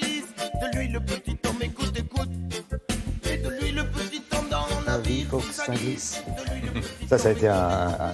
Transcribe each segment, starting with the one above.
cannabis, de l'huile, le petit homme, écoute, écoute. Et de l'huile, le petit homme dans la vie, faut que ça glisse. Ça a été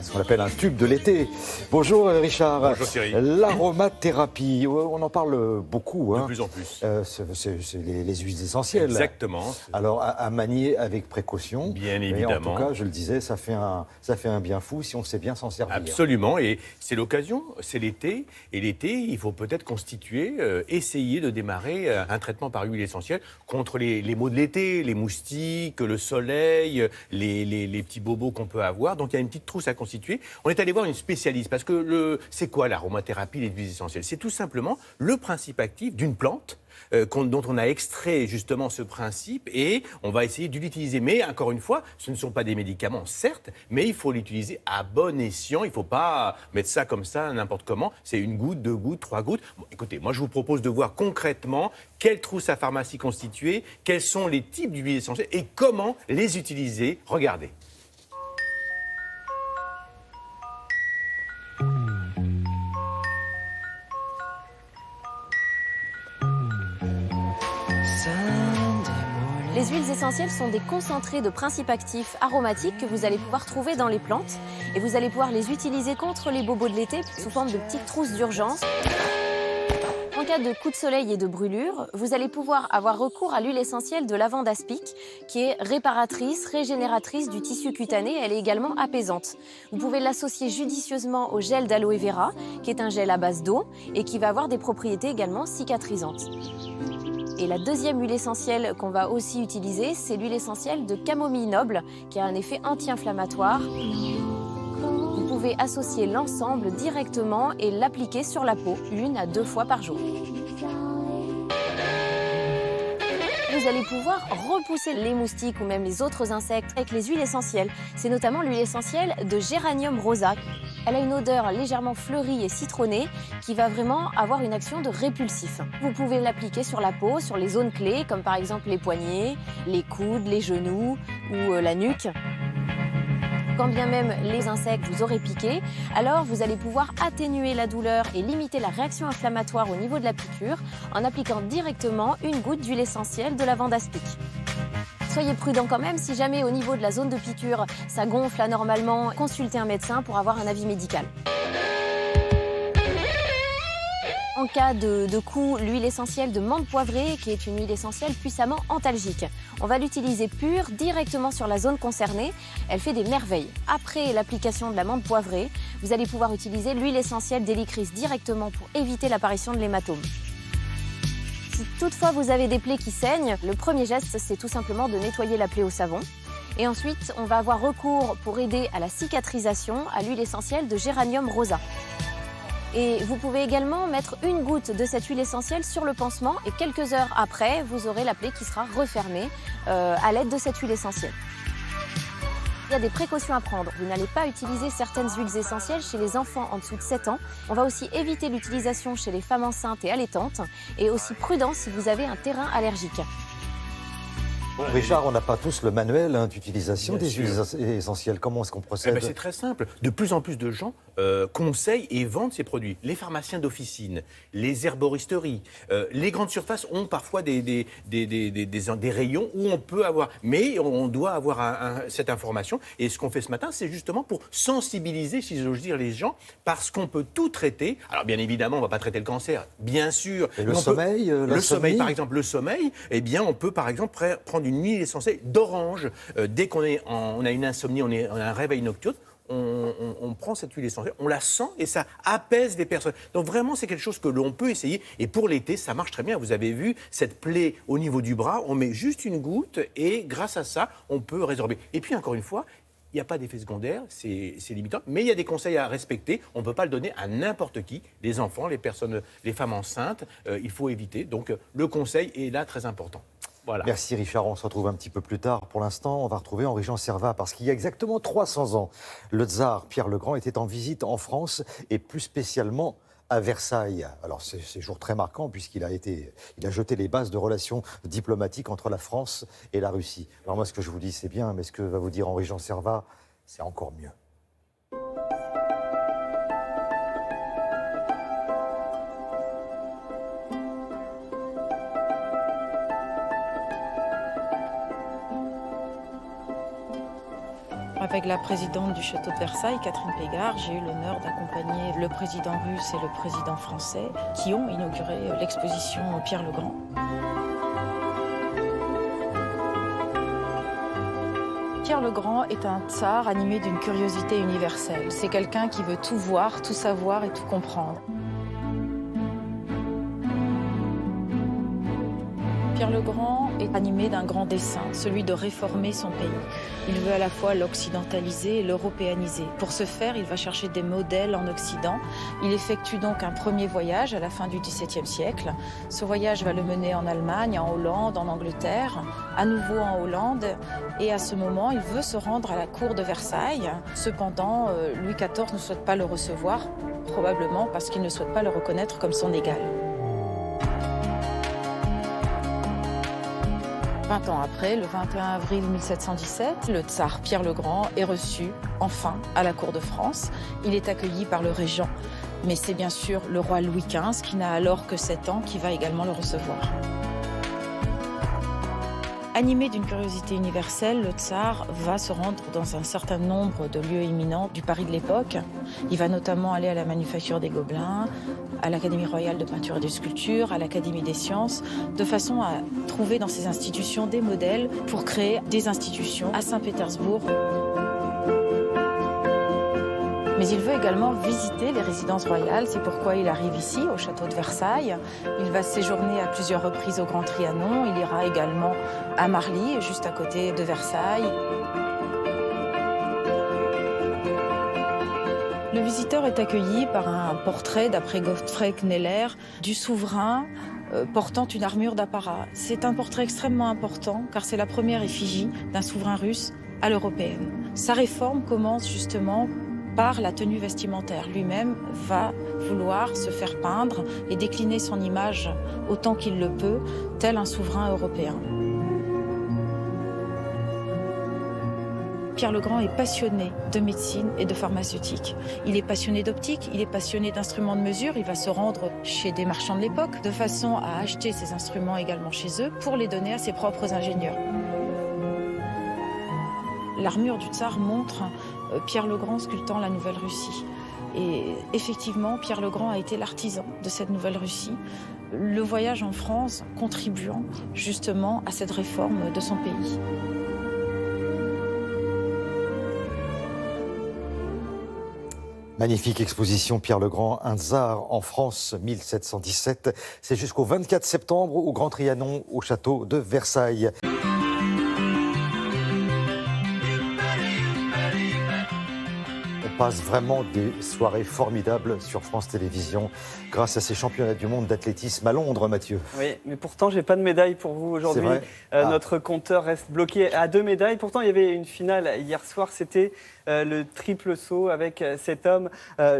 ce qu'on appelle un tube de l'été. Bonjour Richard. Bonjour Thierry. L'aromathérapie, on en parle beaucoup. De plus en plus. C'est les huiles essentielles. Exactement. Alors à manier avec précaution. Bien mais évidemment. en tout cas, je le disais, ça fait un bien fou si on sait bien s'en servir. Absolument. Et c'est l'occasion, c'est l'été. Et l'été, il faut peut-être constituer, essayer de démarrer un traitement par huile essentielle contre les maux de l'été, les moustiques, le soleil, les petits bobos qu'on peut avoir. Donc, il y a une petite trousse à constituer. On est allé voir une spécialiste parce que c'est quoi l'aromathérapie, les huiles essentielles? C'est tout simplement le principe actif d'une plante dont on a extrait justement ce principe et on va essayer de l'utiliser. Mais encore une fois, ce ne sont pas des médicaments, certes, mais il faut l'utiliser à bon escient. Il ne faut pas mettre ça comme ça, n'importe comment. C'est une goutte, 2 gouttes, 3 gouttes. Bon, écoutez, moi je vous propose de voir concrètement quelle trousse à pharmacie constituer, quels sont les types d'huiles essentielles et comment les utiliser. Regardez. Les huiles essentielles sont des concentrés de principes actifs aromatiques que vous allez pouvoir trouver dans les plantes et vous allez pouvoir les utiliser contre les bobos de l'été sous forme de petites trousses d'urgence. En cas de coup de soleil et de brûlure, vous allez pouvoir avoir recours à l'huile essentielle de lavande aspic qui est réparatrice, régénératrice du tissu cutané. Elle est également apaisante. Vous pouvez l'associer judicieusement au gel d'aloe vera qui est un gel à base d'eau et qui va avoir des propriétés également cicatrisantes. Et la deuxième huile essentielle qu'on va aussi utiliser, c'est l'huile essentielle de camomille noble qui a un effet anti-inflammatoire. Vous pouvez associer l'ensemble directement et l'appliquer sur la peau 1 à 2 fois par jour. Vous allez pouvoir repousser les moustiques ou même les autres insectes avec les huiles essentielles. C'est notamment l'huile essentielle de Géranium rosa. Elle a une odeur légèrement fleurie et citronnée qui va vraiment avoir une action de répulsif. Vous pouvez l'appliquer sur la peau, sur les zones clés, comme par exemple les poignets, les coudes, les genoux ou la nuque. Quand bien même les insectes vous auraient piqué, alors vous allez pouvoir atténuer la douleur et limiter la réaction inflammatoire au niveau de la piqûre en appliquant directement une goutte d'huile essentielle de lavande aspic. Soyez prudent quand même, si jamais au niveau de la zone de piqûre, ça gonfle anormalement, consultez un médecin pour avoir un avis médical. En cas de coup, l'huile essentielle de menthe poivrée, qui est une huile essentielle puissamment antalgique. On va l'utiliser pure, directement sur la zone concernée. Elle fait des merveilles. Après l'application de la menthe poivrée, vous allez pouvoir utiliser l'huile essentielle d'hélicris directement pour éviter l'apparition de l'hématome. Si toutefois vous avez des plaies qui saignent, le premier geste, c'est tout simplement de nettoyer la plaie au savon. Et ensuite, on va avoir recours pour aider à la cicatrisation à l'huile essentielle de Géranium rosa. Et vous pouvez également mettre une goutte de cette huile essentielle sur le pansement et quelques heures après, vous aurez la plaie qui sera refermée à l'aide de cette huile essentielle. Il y a des précautions à prendre. Vous n'allez pas utiliser certaines huiles essentielles chez les enfants en dessous de 7 ans. On va aussi éviter l'utilisation chez les femmes enceintes et allaitantes. Et aussi prudent si vous avez un terrain allergique. Richard, on n'a pas tous le manuel d'utilisation Bien des sûr. huiles essentielles. Comment est-ce qu'on procède? C'est très simple. De plus en plus de gens conseillent et vendent ces produits. Les pharmaciens d'officine, les herboristeries, les grandes surfaces ont parfois des rayons où on peut avoir... Mais on doit avoir cette information. Et ce qu'on fait ce matin, c'est justement pour sensibiliser, si j'ose dire, les gens, parce qu'on peut tout traiter. Alors bien évidemment, on ne va pas traiter le cancer, bien sûr. Et le sommeil, le sommeil, par exemple, le sommeil, eh bien, on peut par exemple prendre une huile essentielle d'orange. Dès qu'on a une insomnie, on a un réveil nocturne, on prend cette huile essentielle, on la sent et ça apaise les personnes. Donc vraiment, c'est quelque chose que l'on peut essayer. Et pour l'été, ça marche très bien. Vous avez vu cette plaie au niveau du bras, on met juste une goutte et grâce à ça, on peut résorber. Et puis encore une fois, il n'y a pas d'effet secondaire, c'est limitant, mais il y a des conseils à respecter. On ne peut pas le donner à n'importe qui, les enfants, les personnes, les femmes enceintes, il faut éviter. Donc le conseil est là très important. Voilà. Merci Richard, on se retrouve un petit peu plus tard. Pour l'instant, on va retrouver Henri-Jean Servat, parce qu'il y a exactement 300 ans, le tsar Pierre le Grand était en visite en France, et plus spécialement à Versailles. Alors c'est jour très marquant, puisqu'il a jeté les bases de relations diplomatiques entre la France et la Russie. Alors moi, ce que je vous dis, c'est bien, mais ce que va vous dire Henri-Jean Servat, c'est encore mieux. Avec la présidente du château de Versailles, Catherine Pégard, j'ai eu l'honneur d'accompagner le président russe et le président français qui ont inauguré l'exposition Pierre le Grand. Pierre le Grand est un tsar animé d'une curiosité universelle. C'est quelqu'un qui veut tout voir, tout savoir et tout comprendre. Pierre le Grand est animé d'un grand dessein, celui de réformer son pays. Il veut à la fois l'occidentaliser et l'européaniser. Pour ce faire, il va chercher des modèles en Occident. Il effectue donc un premier voyage à la fin du XVIIe siècle. Ce voyage va le mener en Allemagne, en Hollande, en Angleterre, à nouveau en Hollande. Et à ce moment, il veut se rendre à la cour de Versailles. Cependant, Louis XIV ne souhaite pas le recevoir, probablement parce qu'il ne souhaite pas le reconnaître comme son égal. 20 ans après, le 21 avril 1717, le tsar Pierre le Grand est reçu, enfin, à la cour de France. Il est accueilli par le régent, mais c'est bien sûr le roi Louis XV, qui n'a alors que 7 ans, qui va également le recevoir. Animé d'une curiosité universelle, le tsar va se rendre dans un certain nombre de lieux éminents du Paris de l'époque. Il va notamment aller à la Manufacture des Gobelins, à l'Académie royale de peinture et de sculpture, à l'Académie des sciences, de façon à trouver dans ces institutions des modèles pour créer des institutions à Saint-Pétersbourg. Mais il veut également visiter les résidences royales, c'est pourquoi il arrive ici, au château de Versailles. Il va séjourner à plusieurs reprises au Grand Trianon, il ira également à Marly, juste à côté de Versailles. Le visiteur est accueilli par un portrait, d'après Gottfried Kneller, du souverain portant une armure d'apparat. C'est un portrait extrêmement important, car c'est la première effigie d'un souverain russe à l'européenne. Sa réforme commence justement par la tenue vestimentaire. Lui-même va vouloir se faire peindre et décliner son image autant qu'il le peut, tel un souverain européen. Pierre le Grand est passionné de médecine et de pharmaceutique. Il est passionné d'optique, il est passionné d'instruments de mesure. Il va se rendre chez des marchands de l'époque de façon à acheter ces instruments également chez eux pour les donner à ses propres ingénieurs. L'armure du tsar montre Pierre le Grand sculptant la Nouvelle-Russie. Et effectivement, Pierre le Grand a été l'artisan de cette Nouvelle-Russie, le voyage en France contribuant justement à cette réforme de son pays. Magnifique exposition Pierre le Grand, un tsar en France 1717. C'est jusqu'au 24 septembre au Grand Trianon, au château de Versailles. On passe vraiment des soirées formidables sur France Télévisions grâce à ces championnats du monde d'athlétisme à Londres, Mathieu. Oui, mais pourtant, j'ai pas de médaille pour vous aujourd'hui. Notre compteur reste bloqué à 2 médailles. Pourtant, il y avait une finale hier soir. C'était le triple saut avec cet homme,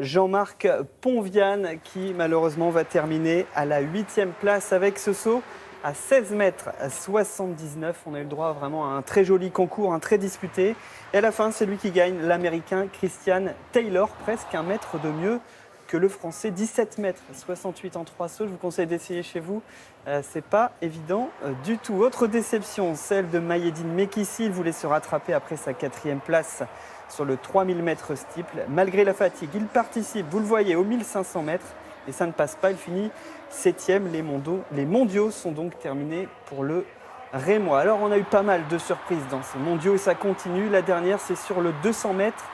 Jean-Marc Ponviane, qui malheureusement va terminer à la 8e place avec ce saut à 16 mètres 79. On a eu le droit vraiment à un très joli concours, un très disputé. Et à la fin, c'est lui qui gagne, l'Américain Christian Taylor, presque 1 mètre de mieux que le Français. 17 mètres 68 en 3 sauts. Je vous conseille d'essayer chez vous. C'est pas évident du tout. Autre déception, celle de Maïeddine Mekissi. Il voulait se rattraper après sa 4e place sur le 3000 mètres steeple. Malgré la fatigue, il participe, vous le voyez, aux 1500 mètres. Et ça ne passe pas, il finit 7e. Les mondiaux sont donc terminés pour le Rémois. Alors on a eu pas mal de surprises dans ces mondiaux et ça continue. La dernière, c'est sur le 200 mètres.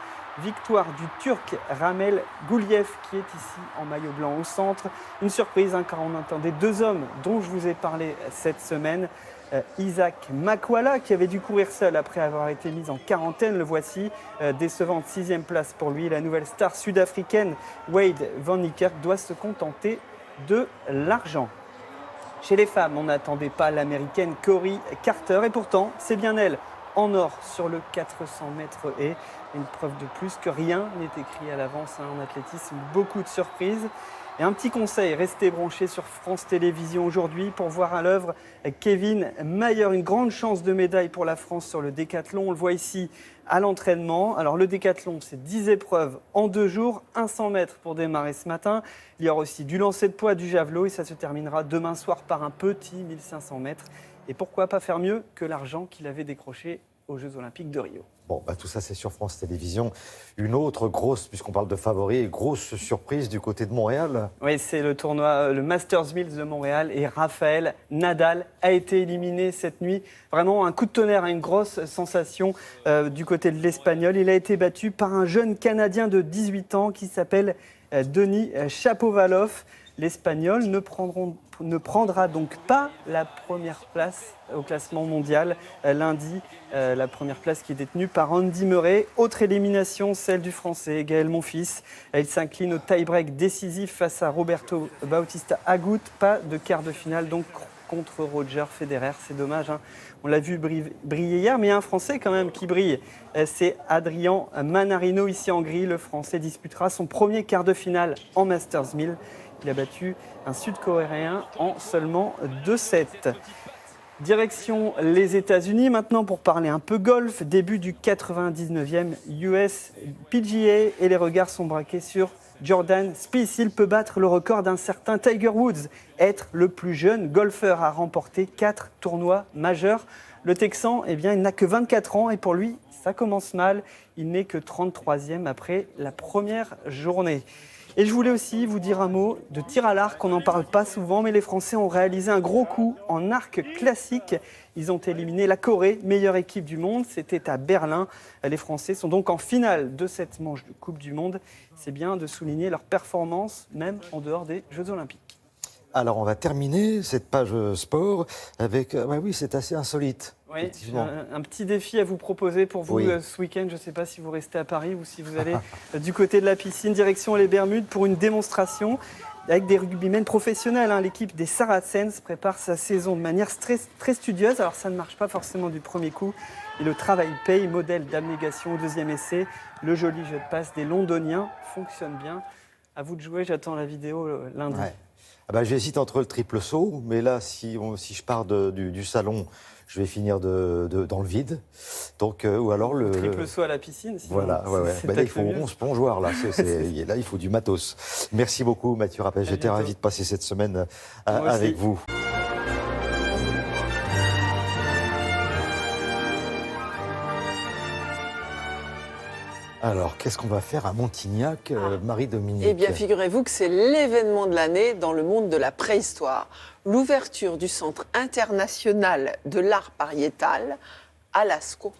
Victoire du Turc Ramel Gouliyev qui est ici en maillot blanc au centre. Une surprise car on entendait 2 hommes dont je vous ai parlé cette semaine. Isaac Makwala qui avait dû courir seul après avoir été mis en quarantaine. Le voici, décevante 6e place pour lui. La nouvelle star sud-africaine Wade van Niekerk doit se contenter de l'argent. Chez les femmes, on n'attendait pas l'américaine Cory Carter et pourtant c'est bien elle en or sur le 400 mètres haies. Une preuve de plus que rien n'est écrit à l'avance en athlétisme. Beaucoup de surprises. Et un petit conseil, restez branchés sur France Télévisions aujourd'hui pour voir à l'œuvre Kevin Mayer. Une grande chance de médaille pour la France sur le décathlon. On le voit ici à l'entraînement. Alors le décathlon, c'est 10 épreuves en 2 jours, 100 mètres pour démarrer ce matin. Il y aura aussi du lancer de poids, du javelot et ça se terminera demain soir par un petit 1500 mètres. Et pourquoi pas faire mieux que l'argent qu'il avait décroché aux Jeux Olympiques de Rio. Bon, tout ça, c'est sur France Télévisions. Une autre grosse, puisqu'on parle de favoris, grosse surprise du côté de Montréal. Oui, c'est le tournoi, le Masters 1000 de Montréal. Et Raphaël Nadal a été éliminé cette nuit. Vraiment un coup de tonnerre, une grosse sensation du côté de l'Espagnol. Il a été battu par un jeune Canadien de 18 ans qui s'appelle Denis Shapovalov. L'Espagnol ne prendra donc pas la première place au classement mondial lundi. La première place qui est détenue par Andy Murray. Autre élimination, celle du Français Gaël Monfils. Il s'incline au tie-break décisif face à Roberto Bautista Agut. Pas de quart de finale donc contre Roger Federer. C'est dommage, hein. On l'a vu briller hier, mais il y a un Français quand même qui brille. C'est Adrian Manarino ici en Hongrie. Le Français disputera son premier quart de finale en Masters 1000. Il a battu un Sud-Coréen en seulement 2-7. Direction les États-Unis maintenant pour parler un peu golf. Début du 99e US PGA et les regards sont braqués sur Jordan Spieth. Il peut battre le record d'un certain Tiger Woods, être le plus jeune golfeur à remporter 4 tournois majeurs. Le Texan, il n'a que 24 ans et pour lui, ça commence mal. Il n'est que 33e après la première journée. Et je voulais aussi vous dire un mot de tir à l'arc. On n'en parle pas souvent, mais les Français ont réalisé un gros coup en arc classique. Ils ont éliminé la Corée, meilleure équipe du monde. C'était à Berlin. Les Français sont donc en finale de cette manche de Coupe du Monde. C'est bien de souligner leur performance, même en dehors des Jeux Olympiques. Alors, on va terminer cette page sport avec... oui, c'est assez insolite. Oui, un petit défi à vous proposer pour vous ce week-end. Je ne sais pas si vous restez à Paris ou si vous allez du côté de la piscine, direction les Bermudes, pour une démonstration avec des rugbymen professionnels. L'équipe des Saracens prépare sa saison de manière très studieuse. Alors, ça ne marche pas forcément du premier coup. Et le travail paye, modèle d'abnégation au deuxième essai. Le joli jeu de passe des Londoniens fonctionne bien. À vous de jouer, j'attends la vidéo lundi. Ouais. J'hésite entre le triple saut, mais là, si je pars du salon, je vais finir dans le vide. Donc, ou alors le triple saut à la piscine. Sinon, voilà, là, il faut 11 plongeoires. Là, là, il faut du matos. Merci beaucoup, Mathieu Rappel. J'étais ravi de passer cette semaine avec vous. Alors, qu'est-ce qu'on va faire à Montignac, Marie-Dominique ? Eh bien, figurez-vous que c'est l'événement de l'année dans le monde de la préhistoire. L'ouverture du Centre international de l'art pariétal à Lascaux.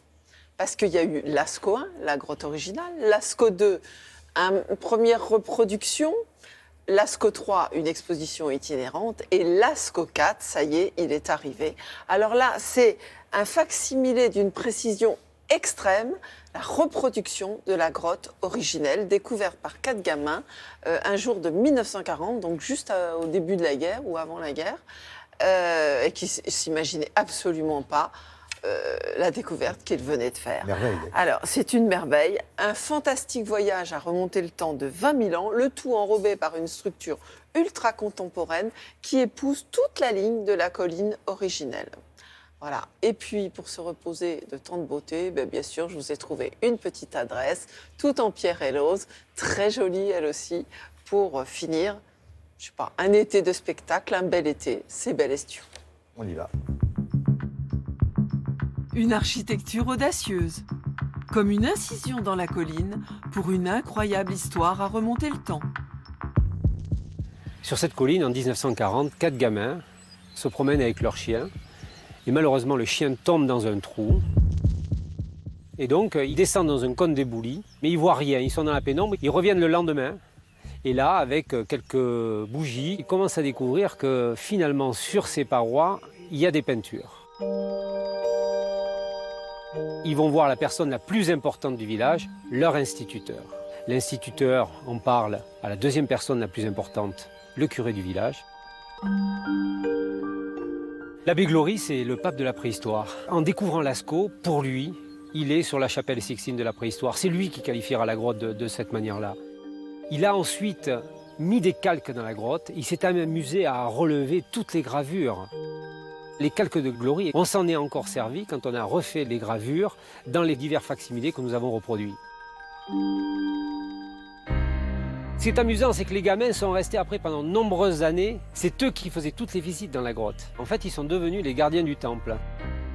Parce qu'il y a eu Lascaux 1, la grotte originale, Lascaux 2, une première reproduction, Lascaux 3, une exposition itinérante, et Lascaux 4, ça y est, il est arrivé. Alors là, c'est un fac-similé d'une précision extrême, la reproduction de la grotte originelle découverte par 4 gamins un jour de 1940, donc juste au début de la guerre ou avant la guerre, et qui ne s'imaginaient absolument pas la découverte qu'ils venaient de faire. Merveille. Alors, c'est une merveille, un fantastique voyage à remonter le temps de 20 000 ans, le tout enrobé par une structure ultra contemporaine qui épouse toute la ligne de la colline originelle. Voilà. Et puis, pour se reposer de tant de beauté, bien sûr, je vous ai trouvé une petite adresse, tout en pierre et rose, très jolie elle aussi, pour finir, je sais pas, un été de spectacle, un bel été, c'est Belle-Estion. On y va. Une architecture audacieuse, comme une incision dans la colline pour une incroyable histoire à remonter le temps. Sur cette colline, en 1940, 4 gamins se promènent avec leur chien. Et malheureusement, le chien tombe dans un trou. Et donc, ils descendent dans un cône d'éboulis, mais ils ne voient rien, ils sont dans la pénombre. Ils reviennent le lendemain. Et là, avec quelques bougies, ils commencent à découvrir que finalement, sur ces parois, il y a des peintures. Ils vont voir la personne la plus importante du village, leur instituteur. L'instituteur en parle à la deuxième personne la plus importante, le curé du village. L'abbé Glory, c'est le pape de la préhistoire. En découvrant Lascaux, pour lui, il est sur la chapelle Sixtine de la préhistoire. C'est lui qui qualifiera la grotte de cette manière-là. Il a ensuite mis des calques dans la grotte. Il s'est amusé à relever toutes les gravures. Les calques de Glory, on s'en est encore servi quand on a refait les gravures dans les divers facsimilés que nous avons reproduits. Ce qui est amusant, c'est que les gamins sont restés après pendant de nombreuses années. C'est eux qui faisaient toutes les visites dans la grotte. En fait, ils sont devenus les gardiens du temple.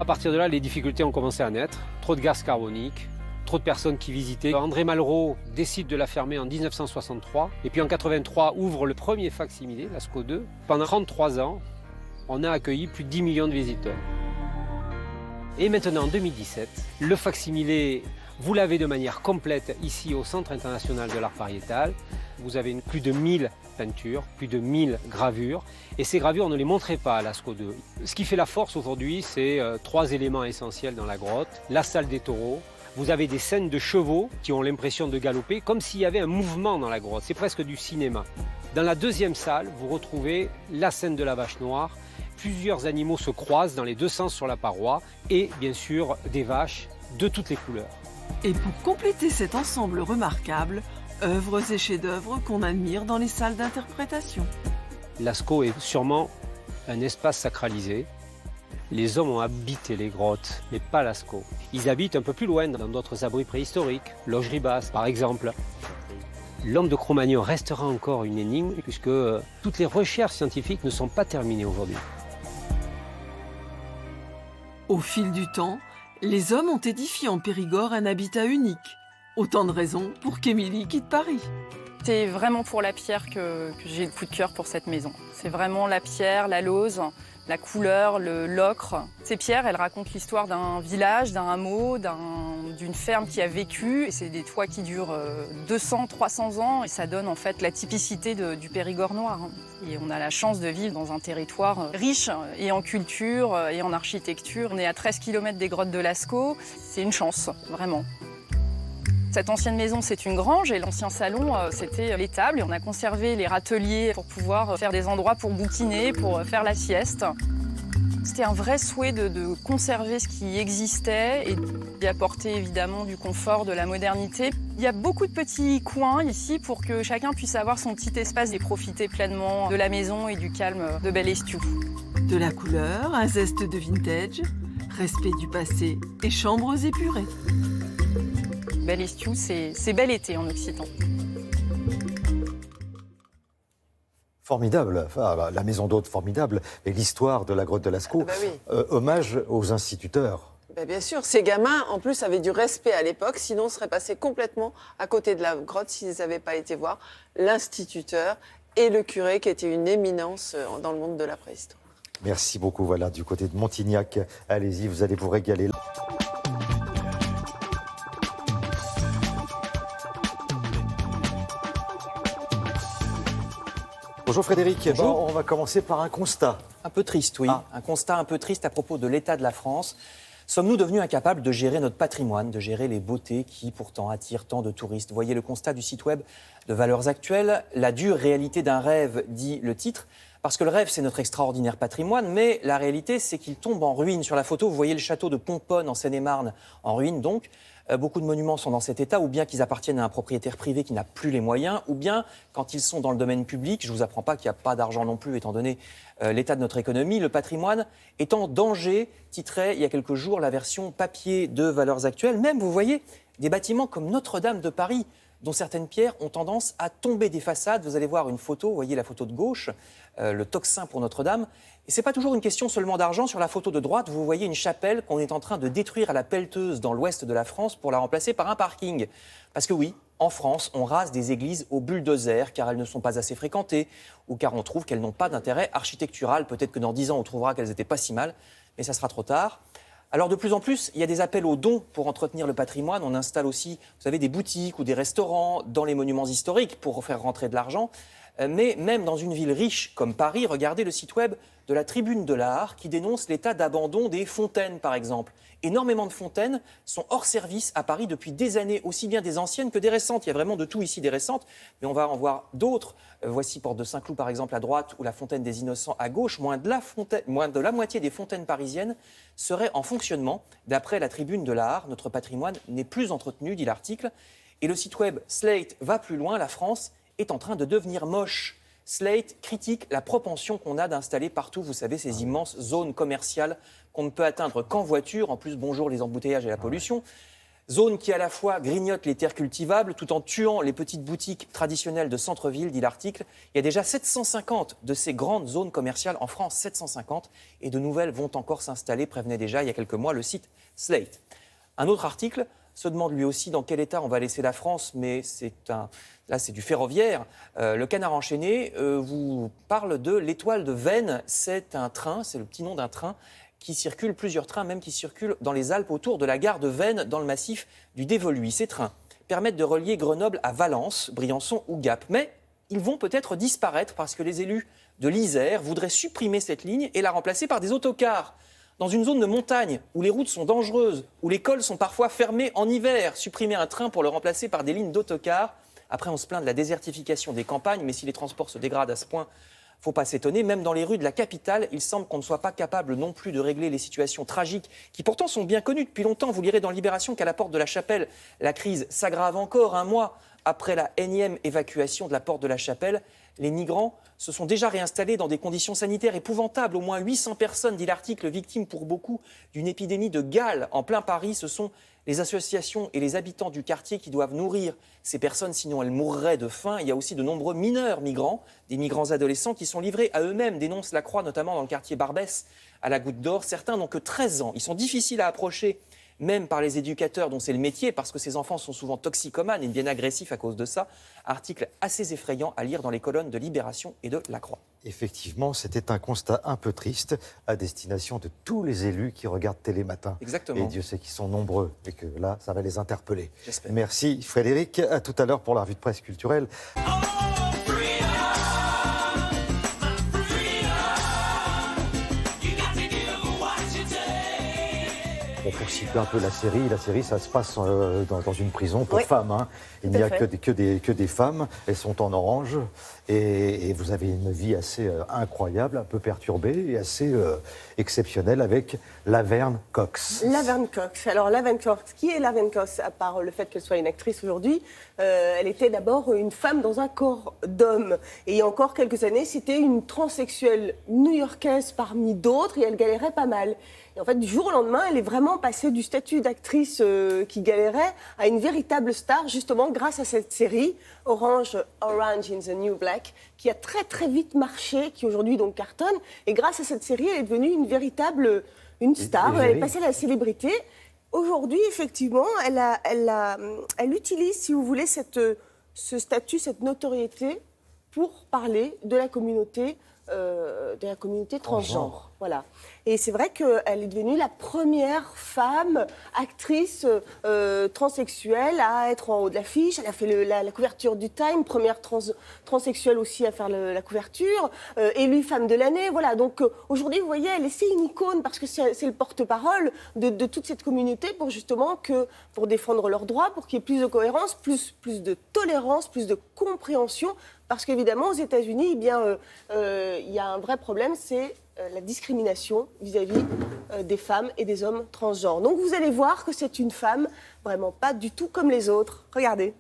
À partir de là, les difficultés ont commencé à naître. Trop de gaz carbonique, trop de personnes qui visitaient. André Malraux décide de la fermer en 1963. Et puis en 1983, ouvre le premier facsimilé, Lascaux 2. Pendant 33 ans, on a accueilli plus de 10 millions de visiteurs. Et maintenant, en 2017, le facsimilé, vous l'avez de manière complète ici au Centre international de l'art pariétal. Vous avez plus de 1000 peintures, plus de 1000 gravures. Et ces gravures, on ne les montrait pas à Lascaux 2. Ce qui fait la force aujourd'hui, c'est 3 éléments essentiels dans la grotte. La salle des taureaux. Vous avez des scènes de chevaux qui ont l'impression de galoper, comme s'il y avait un mouvement dans la grotte. C'est presque du cinéma. Dans la deuxième salle, vous retrouvez la scène de la vache noire. Plusieurs animaux se croisent dans les deux sens sur la paroi. Et bien sûr, des vaches de toutes les couleurs. Et pour compléter cet ensemble remarquable, œuvres et chefs-d'œuvre qu'on admire dans les salles d'interprétation. Lascaux est sûrement un espace sacralisé. Les hommes ont habité les grottes, mais pas Lascaux. Ils habitent un peu plus loin, dans d'autres abris préhistoriques, Logerie Basse par exemple. L'homme de Cro-Magnon restera encore une énigme, puisque toutes les recherches scientifiques ne sont pas terminées aujourd'hui. Au fil du temps, les hommes ont édifié en Périgord un habitat unique. Autant de raisons pour qu'Émilie quitte Paris. C'est vraiment pour la pierre que j'ai le coup de cœur pour cette maison. C'est vraiment la pierre, la lauze, la couleur, l'ocre. Ces pierres, elles racontent l'histoire d'un village, d'un hameau, d'une ferme qui a vécu. Et c'est des toits qui durent 200, 300 ans. Et ça donne en fait la typicité du Périgord noir. Et on a la chance de vivre dans un territoire riche et en culture et en architecture. On est à 13 km des grottes de Lascaux. C'est une chance, vraiment. Cette ancienne maison, c'est une grange et l'ancien salon, c'était l'étable. Et on a conservé les râteliers pour pouvoir faire des endroits pour bouquiner, pour faire la sieste. C'était un vrai souhait de conserver ce qui existait et d'y apporter évidemment du confort, de la modernité. Il y a beaucoup de petits coins ici pour que chacun puisse avoir son petit espace et profiter pleinement de la maison et du calme de Belle-Estiu. De la couleur, un zeste de vintage, respect du passé et chambres épurées. Belle-Estiu, c'est bel été en Occitan. Formidable, enfin, la maison d'hôte formidable, et l'histoire de la grotte de Lascaux. Oui. Hommage aux instituteurs. Bien sûr, ces gamins, en plus, avaient du respect à l'époque, sinon on serait passé complètement à côté de la grotte s'ils n'avaient pas été voir l'instituteur et le curé, qui était une éminence dans le monde de la préhistoire. Merci beaucoup, voilà, du côté de Montignac. Allez-y, vous allez vous régaler. Bonjour Frédéric. Bonjour. On va commencer par un constat. Un peu triste, oui. Un constat un peu triste à propos de l'état de la France. Sommes-nous devenus incapables de gérer notre patrimoine, de gérer les beautés qui pourtant attirent tant de touristes? Voyez le constat du site web de Valeurs Actuelles. La dure réalité d'un rêve, dit le titre. Parce que le rêve, c'est notre extraordinaire patrimoine, mais la réalité, c'est qu'il tombe en ruine. Sur la photo, vous voyez le château de Pomponne, en Seine-et-Marne, en ruine donc. Beaucoup de monuments sont dans cet état, ou bien qu'ils appartiennent à un propriétaire privé qui n'a plus les moyens, ou bien quand ils sont dans le domaine public, je ne vous apprends pas qu'il n'y a pas d'argent non plus, étant donné l'état de notre économie, le patrimoine est en danger, titrait il y a quelques jours la version papier de Valeurs Actuelles. Même, vous voyez, des bâtiments comme Notre-Dame de Paris, dont certaines pierres ont tendance à tomber des façades. Vous allez voir une photo, vous voyez la photo de gauche, le tocsin pour Notre-Dame. Et ce n'est pas toujours une question seulement d'argent. Sur la photo de droite, vous voyez une chapelle qu'on est en train de détruire à la pelleteuse dans l'ouest de la France pour la remplacer par un parking. Parce que oui, en France, on rase des églises au bulldozer car elles ne sont pas assez fréquentées ou car on trouve qu'elles n'ont pas d'intérêt architectural. Peut-être que dans 10 ans, on trouvera qu'elles n'étaient pas si mal, mais ça sera trop tard. Alors de plus en plus, il y a des appels aux dons pour entretenir le patrimoine. On installe aussi, vous savez, des boutiques ou des restaurants dans les monuments historiques pour faire rentrer de l'argent. Mais même dans une ville riche comme Paris, regardez le site web de la Tribune de l'Art qui dénonce l'état d'abandon des fontaines, par exemple. Énormément de fontaines sont hors service à Paris depuis des années, aussi bien des anciennes que des récentes. Il y a vraiment de tout ici, des récentes, mais on va en voir d'autres. Voici Porte de Saint-Cloud, par exemple, à droite, ou la Fontaine des Innocents à gauche. Moins de la moitié des fontaines parisiennes seraient en fonctionnement. D'après la Tribune de l'Art, notre patrimoine n'est plus entretenu, dit l'article. Et le site web Slate va plus loin. La France est en train de devenir moche. Slate critique la propension qu'on a d'installer partout, vous savez, ces immenses zones commerciales qu'on ne peut atteindre qu'en voiture. En plus, bonjour les embouteillages et la pollution. Zone qui à la fois grignote les terres cultivables tout en tuant les petites boutiques traditionnelles de centre-ville, dit l'article. Il y a déjà 750 de ces grandes zones commerciales en France, 750, et de nouvelles vont encore s'installer, prévenait déjà il y a quelques mois le site Slate. Un autre article se demande lui aussi dans quel état on va laisser la France, mais là c'est du ferroviaire. Le Canard enchaîné vous parle de l'Étoile de Veynes. C'est un train, c'est le petit nom d'un train qui circule, plusieurs trains même qui circulent dans les Alpes autour de la gare de Veynes dans le massif du Dévoluy. Ces trains permettent de relier Grenoble à Valence, Briançon ou Gap. Mais ils vont peut-être disparaître parce que les élus de l'Isère voudraient supprimer cette ligne et la remplacer par des autocars. Dans une zone de montagne où les routes sont dangereuses, où les cols sont parfois fermés en hiver, supprimer un train pour le remplacer par des lignes d'autocars. Après, on se plaint de la désertification des campagnes, mais si les transports se dégradent à ce point, faut pas s'étonner. Même dans les rues de la capitale, il semble qu'on ne soit pas capable non plus de régler les situations tragiques qui pourtant sont bien connues depuis longtemps. Vous lirez dans Libération qu'à la porte de la Chapelle, la crise s'aggrave encore. Un mois après la énième évacuation de la porte de la Chapelle, les migrants se sont déjà réinstallés dans des conditions sanitaires épouvantables. Au moins 800 personnes, dit l'article, victimes pour beaucoup d'une épidémie de gale en plein Paris. Ce sont les associations et les habitants du quartier qui doivent nourrir ces personnes, sinon elles mourraient de faim. Il y a aussi de nombreux mineurs migrants, des migrants adolescents qui sont livrés à eux-mêmes, dénonce la Croix, notamment dans le quartier Barbès, à la Goutte d'Or. Certains n'ont que 13 ans. Ils sont difficiles à approcher, même par les éducateurs dont c'est le métier, parce que ces enfants sont souvent toxicomanes et bien agressifs à cause de ça. Article assez effrayant à lire dans les colonnes de Libération et de La Croix. Effectivement, c'était un constat un peu triste à destination de tous les élus qui regardent Télématin. Exactement. Et Dieu sait qu'ils sont nombreux et que là, ça va les interpeller. J'espère. Merci Frédéric. À tout à l'heure pour la revue de presse culturelle. Pour citer un peu la série, ça se passe dans une prison pour femmes. Hein. Il n'y a que des femmes, elles sont en orange et vous avez une vie assez incroyable, un peu perturbée et assez exceptionnelle avec Laverne Cox. Laverne Cox. Alors Laverne Cox, qui est Laverne Cox à part le fait qu'elle soit une actrice aujourd'hui? Elle était d'abord une femme dans un corps d'homme. Et il y a encore quelques années, c'était une transsexuelle new-yorkaise parmi d'autres et elle galérait pas mal. Et en fait, du jour au lendemain, elle est vraiment passée du statut d'actrice qui galérait à une véritable star, justement grâce à cette série Orange in the New Black, qui a très très vite marché, qui aujourd'hui donc cartonne. Et grâce à cette série, elle est devenue une star. Elle est passée à la célébrité. Aujourd'hui, effectivement, elle utilise, si vous voulez, ce statut, cette notoriété pour parler de la communauté transgenre. Voilà. Et c'est vrai qu'elle est devenue la première femme actrice transsexuelle à être en haut de l'affiche. Elle a fait la couverture du Time, première transsexuelle aussi à faire la couverture, élue femme de l'année. Voilà. Donc aujourd'hui, vous voyez, elle est une icône parce que c'est le porte-parole de toute cette communauté pour défendre leurs droits, pour qu'il y ait plus de cohérence, plus de tolérance, plus de compréhension. Parce qu'évidemment, aux États-Unis, il y a un vrai problème, c'est la discrimination vis-à-vis des femmes et des hommes transgenres. Donc vous allez voir que c'est une femme vraiment pas du tout comme les autres. Regardez.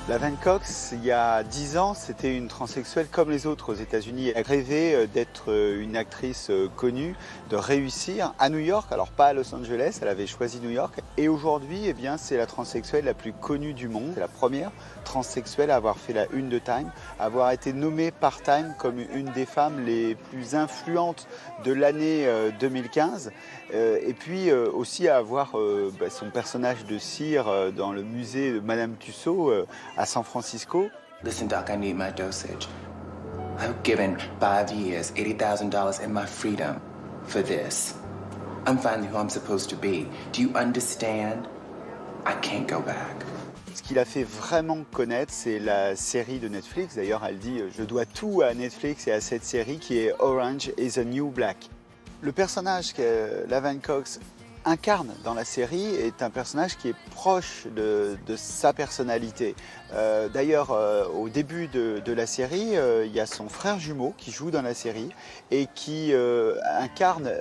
Laverne Cox, il y a 10 ans, c'était une transsexuelle comme les autres aux États-Unis. Elle rêvait d'être une actrice connue, de réussir à New York, alors pas à Los Angeles, elle avait choisi New York. Et aujourd'hui, eh bien, c'est la transsexuelle la plus connue du monde. C'est la première transsexuelle à avoir fait la une de Time, à avoir été nommée par Time comme une des femmes les plus influentes de l'année 2015. Et puis aussi à avoir son personnage de cire dans le musée de Madame Tussauds à San Francisco. Listen, Doc, I need my dosage. I've given 5 years, $80,000 and my freedom for this. I'm finally who I'm supposed to be. Do you understand? I can't go back. Ce qui l'a fait vraiment connaître, c'est la série de Netflix. D'ailleurs, elle dit « Je dois tout à Netflix et à cette série qui est Orange is the New Black ». Le personnage que Laverne Cox incarne dans la série est un personnage qui est proche de sa personnalité. D'ailleurs, au début de la série, il y a son frère jumeau qui joue dans la série et qui incarne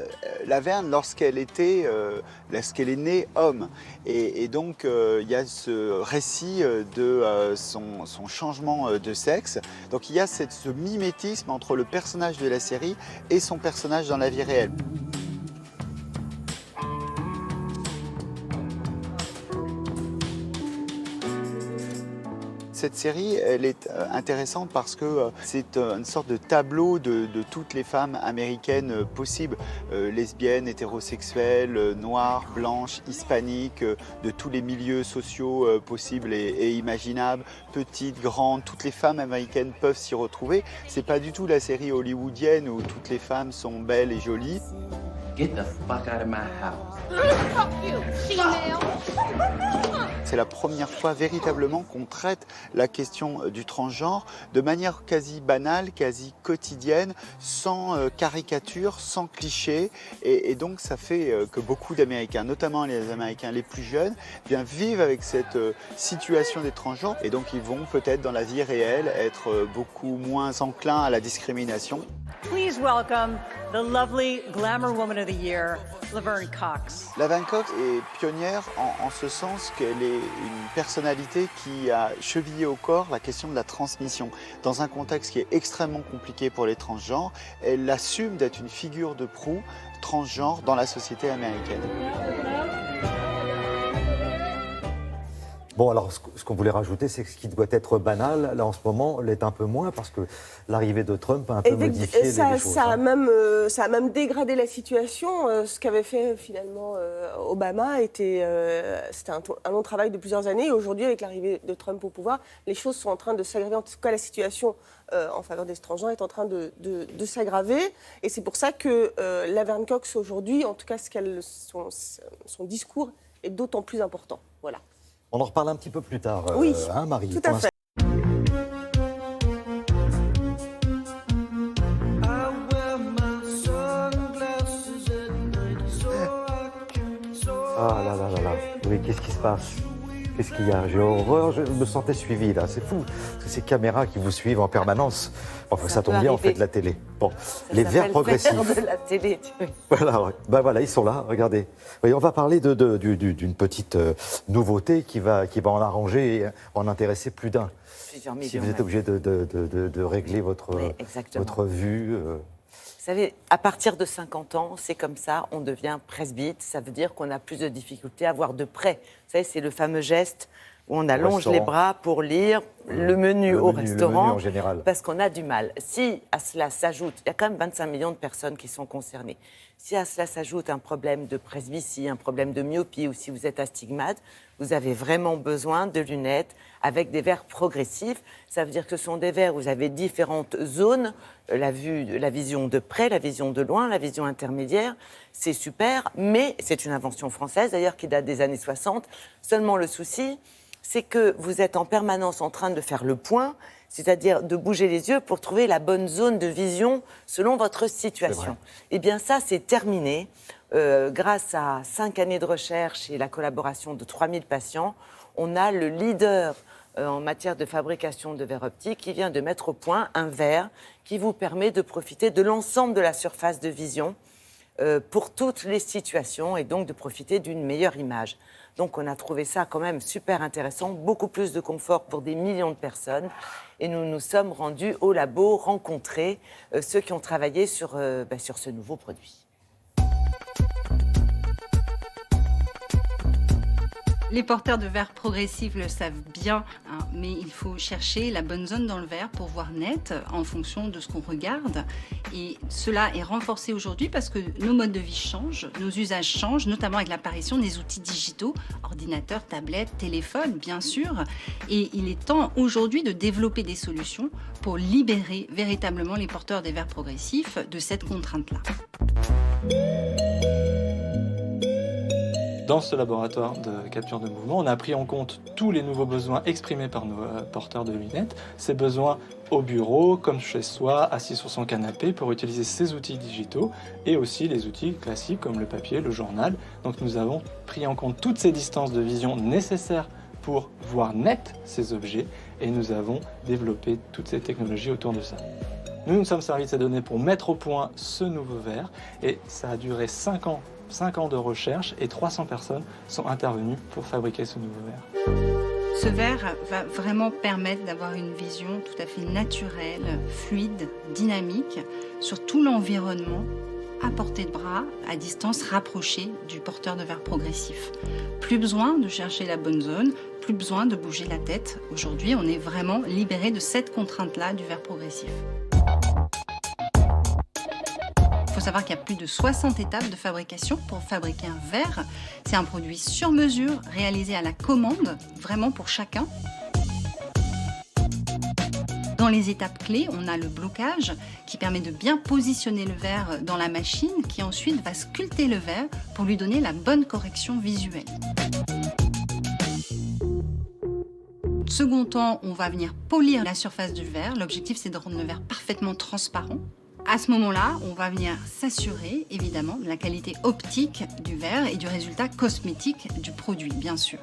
Laverne lorsqu'elle est née homme. Et donc, il y a ce récit de son changement de sexe. Donc, il y a ce mimétisme entre le personnage de la série et son personnage dans la vie réelle. Cette série, elle est intéressante parce que c'est une sorte de tableau de toutes les femmes américaines possibles, lesbiennes, hétérosexuelles, noires, blanches, hispaniques, de tous les milieux sociaux possibles et imaginables, petites, grandes, toutes les femmes américaines peuvent s'y retrouver. C'est pas du tout la série hollywoodienne où toutes les femmes sont belles et jolies. Get the fuck out of my house. Fuck you, female. C'est la première fois véritablement qu'on traite la question du transgenre de manière quasi banale, quasi quotidienne, sans caricature, sans cliché. Et donc ça fait que beaucoup d'Américains, notamment les Américains les plus jeunes, bien vivent avec cette situation des transgenres. Et donc ils vont peut-être dans la vie réelle être beaucoup moins enclins à la discrimination. Please welcome the lovely Glamour Woman of the Year, Laverne Cox. Laverne Cox est pionnière en ce sens qu'elle est une personnalité qui a chevillé au corps la question de la transmission. Dans un contexte qui est extrêmement compliqué pour les transgenres, elle assume d'être une figure de proue transgenre dans la société américaine. Bon, alors, ce qu'on voulait rajouter, c'est que ce qui doit être banal, là, en ce moment, l'est un peu moins, parce que l'arrivée de Trump a un peu modifié les choses. Ça a même dégradé la situation. Ce qu'avait fait, finalement, Obama, c'était un long travail de plusieurs années. Et aujourd'hui, avec l'arrivée de Trump au pouvoir, les choses sont en train de s'aggraver. En tout cas, la situation en faveur des transgenres est en train de s'aggraver. Et c'est pour ça que Laverne Cox, aujourd'hui, en tout cas, son discours est d'autant plus important. Voilà. On en reparle un petit peu plus tard, oui, hein, Marie. Tout à fait. Ah là là là là. Oui, qu'est-ce qui se passe? Qu'est-ce qu'il y a? J'ai horreur, je me sentais suivi là, c'est fou. C'est ces caméras qui vous suivent en permanence. Enfin, ça tombe bien, on fait de la télé. Bon, les verres progressifs. De la télé, tu vois. Voilà, ouais. Ben voilà, ils sont là, regardez. Oui, on va parler d'une petite nouveauté qui va en arranger et en intéresser plus d'un. Si vous êtes obligé de régler votre vue. Vous savez, à partir de 50 ans, c'est comme ça, on devient presbyte. Ça veut dire qu'on a plus de difficultés à voir de près. Vous savez, c'est le fameux geste où on allonge les bras pour lire le menu au restaurant, le menu en général. Parce qu'on a du mal. Si à cela s'ajoute, il y a quand même 25 millions de personnes qui sont concernées. Si à cela s'ajoute un problème de presbytie, un problème de myopie, ou si vous êtes astigmate, vous avez vraiment besoin de lunettes avec des verres progressifs. Ça veut dire que ce sont des verres où vous avez différentes zones, la vision de près, la vision de loin, la vision intermédiaire. C'est super, mais c'est une invention française d'ailleurs qui date des années 60. Seulement le souci, c'est que vous êtes en permanence en train de faire le point, c'est-à-dire de bouger les yeux pour trouver la bonne zone de vision selon votre situation. Eh bien ça, c'est terminé. Grâce à 5 années de recherche et la collaboration de 3000 patients, on a le leader en matière de fabrication de verres optiques qui vient de mettre au point un verre qui vous permet de profiter de l'ensemble de la surface de vision pour toutes les situations et donc de profiter d'une meilleure image. Donc on a trouvé ça quand même super intéressant, beaucoup plus de confort pour des millions de personnes. Et nous nous sommes rendus au labo rencontrer ceux qui ont travaillé sur ce nouveau produit. Les porteurs de verres progressifs le savent bien, hein, mais il faut chercher la bonne zone dans le verre pour voir net en fonction de ce qu'on regarde. Et cela est renforcé aujourd'hui parce que nos modes de vie changent, nos usages changent, notamment avec l'apparition des outils digitaux, ordinateurs, tablettes, téléphones, bien sûr. Et il est temps aujourd'hui de développer des solutions pour libérer véritablement les porteurs des verres progressifs de cette contrainte-là. Dans ce laboratoire de capture de mouvement, on a pris en compte tous les nouveaux besoins exprimés par nos porteurs de lunettes, ces besoins au bureau, comme chez soi, assis sur son canapé, pour utiliser ces outils digitaux et aussi les outils classiques comme le papier, le journal. Donc nous avons pris en compte toutes ces distances de vision nécessaires pour voir net ces objets et nous avons développé toutes ces technologies autour de ça. Nous nous sommes servis de ces données pour mettre au point ce nouveau verre et ça a duré 5 ans de recherche et 300 personnes sont intervenues pour fabriquer ce nouveau verre. Ce verre va vraiment permettre d'avoir une vision tout à fait naturelle, fluide, dynamique sur tout l'environnement à portée de bras, à distance rapprochée du porteur de verre progressif. Plus besoin de chercher la bonne zone, plus besoin de bouger la tête. Aujourd'hui, on est vraiment libéré de cette contrainte-là du verre progressif. Il faut savoir qu'il y a plus de 60 étapes de fabrication pour fabriquer un verre. C'est un produit sur mesure, réalisé à la commande, vraiment pour chacun. Dans les étapes clés, on a le blocage qui permet de bien positionner le verre dans la machine qui ensuite va sculpter le verre pour lui donner la bonne correction visuelle. Second temps, on va venir polir la surface du verre. L'objectif, c'est de rendre le verre parfaitement transparent. À ce moment-là, on va venir s'assurer, évidemment, de la qualité optique du verre et du résultat cosmétique du produit, bien sûr.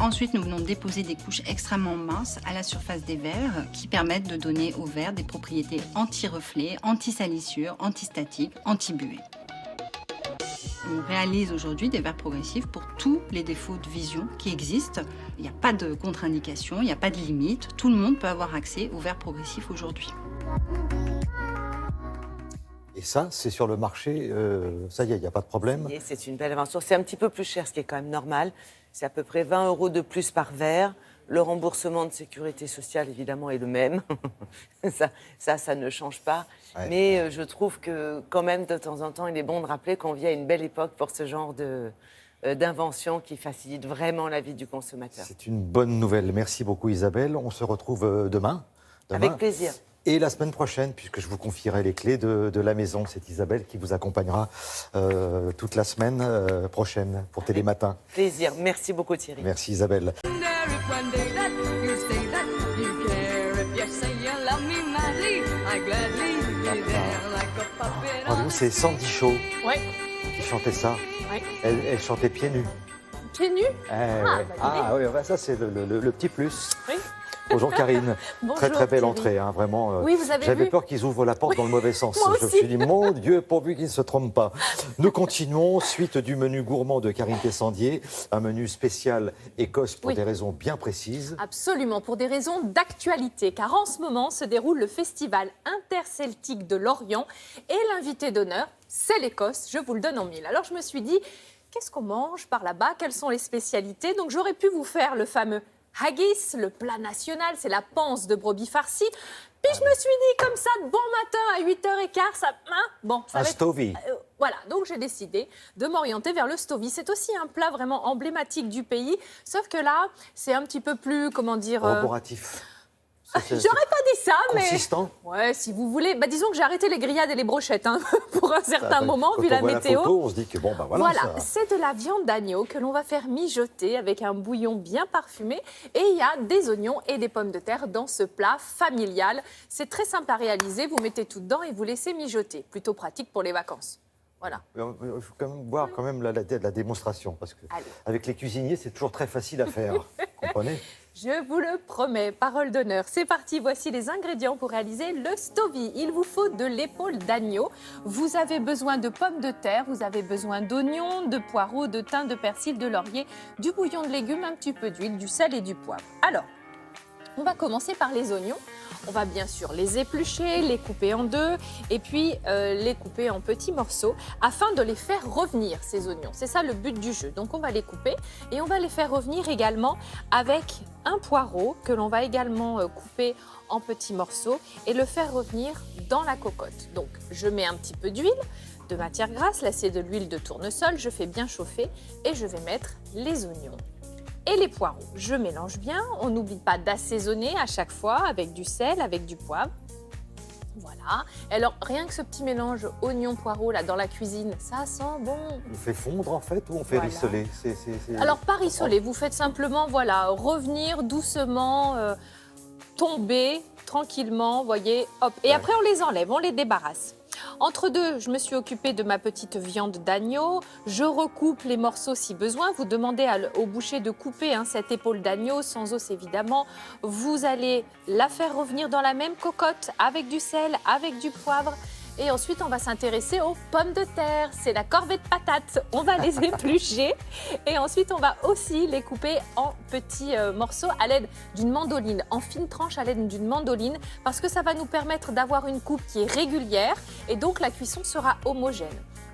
Ensuite, nous venons déposer des couches extrêmement minces à la surface des verres qui permettent de donner au verre des propriétés anti-reflet, anti-salissure, anti-statique, anti-buée. On réalise aujourd'hui des verres progressifs pour tous les défauts de vision qui existent. Il n'y a pas de contre-indication, il n'y a pas de limite. Tout le monde peut avoir accès aux verres progressifs aujourd'hui. Et ça, c'est sur le marché, ça y est, il n'y a pas de problème. C'est une belle aventure. C'est un petit peu plus cher, ce qui est quand même normal. C'est à peu près 20 € de plus par verre. Le remboursement de sécurité sociale, évidemment, est le même. ça ne change pas. Ouais. Mais je trouve que, quand même, de temps en temps, il est bon de rappeler qu'on vit à une belle époque pour ce genre d'invention qui facilite vraiment la vie du consommateur. C'est une bonne nouvelle. Merci beaucoup, Isabelle. On se retrouve demain. Avec plaisir. Et la semaine prochaine, puisque je vous confierai les clés de la maison, c'est Isabelle qui vous accompagnera toute la semaine prochaine pour Télématin. Plaisir. Merci beaucoup, Thierry. Merci, Isabelle. C'est Sandy Shaw qui chantait ça. Ouais. Elle chantait pieds nus. Pieds nus oui, ça c'est le petit plus. Oui. Bonjour Karine, Bonjour, très belle Thierry. entrée, hein, vraiment. Oui, vous avez J'avais vu peur qu'ils ouvrent la porte dans le mauvais sens. Moi Je me aussi. suis dit, mon Dieu, pourvu qu'ils ne se trompent pas. Nous continuons, suite du menu gourmand de Karine Tessandier, un menu spécial Écosse pour des raisons bien précises. Absolument, pour des raisons d'actualité, car en ce moment se déroule le festival interceltique de Lorient et l'invité d'honneur, c'est l'Écosse, je vous le donne en mille. Alors je me suis dit, qu'est-ce qu'on mange par là-bas? Quelles sont les spécialités? Donc j'aurais pu vous faire le fameux haggis, le plat national, c'est la panse de brebis farcie. Puis je me suis dit comme ça, de bon matin à 8h15, ça un va stovie. Voilà, donc j'ai décidé de m'orienter vers le stovie. C'est aussi un plat vraiment emblématique du pays, sauf que là, c'est un petit peu plus, comment dire... Corporatif. J'aurais pas dit ça, mais... Consistant. Ouais, si vous voulez. Disons que j'ai arrêté les grillades et les brochettes pour un certain moment, vu la météo. La photo, on se dit que voilà. C'est de la viande d'agneau que l'on va faire mijoter avec un bouillon bien parfumé. Et il y a des oignons et des pommes de terre dans ce plat familial. C'est très simple à réaliser. Vous mettez tout dedans et vous laissez mijoter. Plutôt pratique pour les vacances. Voilà. Il faut quand même voir la démonstration, parce qu'avec les cuisiniers, c'est toujours très facile à faire. Vous comprenez ? Je vous le promets, parole d'honneur. C'est parti, voici les ingrédients pour réaliser le stovie. Il vous faut de l'épaule d'agneau. Vous avez besoin de pommes de terre, vous avez besoin d'oignons, de poireaux, de thym, de persil, de laurier, du bouillon de légumes, un petit peu d'huile, du sel et du poivre. Alors, on va commencer par les oignons. On va bien sûr les éplucher, les couper en deux et puis les couper en petits morceaux afin de les faire revenir, ces oignons. C'est ça le but du jeu. Donc on va les couper et on va les faire revenir également avec un poireau que l'on va également couper en petits morceaux et le faire revenir dans la cocotte. Donc je mets un petit peu d'huile, de matière grasse, là c'est de l'huile de tournesol, je fais bien chauffer et je vais mettre les oignons. Et les poireaux, je mélange bien. On n'oublie pas d'assaisonner à chaque fois avec du sel, avec du poivre. Voilà. Voilà. Et alors, rien que ce petit mélange oignon-poireau là dans la cuisine, ça sent bon. On fait fondre en fait ou on fait rissoler? Alors, pas rissoler, vous faites simplement, voilà, revenir doucement, tomber tranquillement, voyez, hop. Et après, on les enlève, on les débarrasse. Entre deux, je me suis occupée de ma petite viande d'agneau. Je recoupe les morceaux si besoin. Vous demandez au boucher de couper cette épaule d'agneau, sans os évidemment. Vous allez la faire revenir dans la même cocotte avec du sel, avec du poivre. Et ensuite, on va s'intéresser aux pommes de terre. C'est la corvée de patates. On va les éplucher. Et ensuite, on va aussi les couper en petits morceaux à l'aide d'une mandoline, en fines tranches à l'aide d'une mandoline, parce que ça va nous permettre d'avoir une coupe qui est régulière et donc la cuisson sera homogène.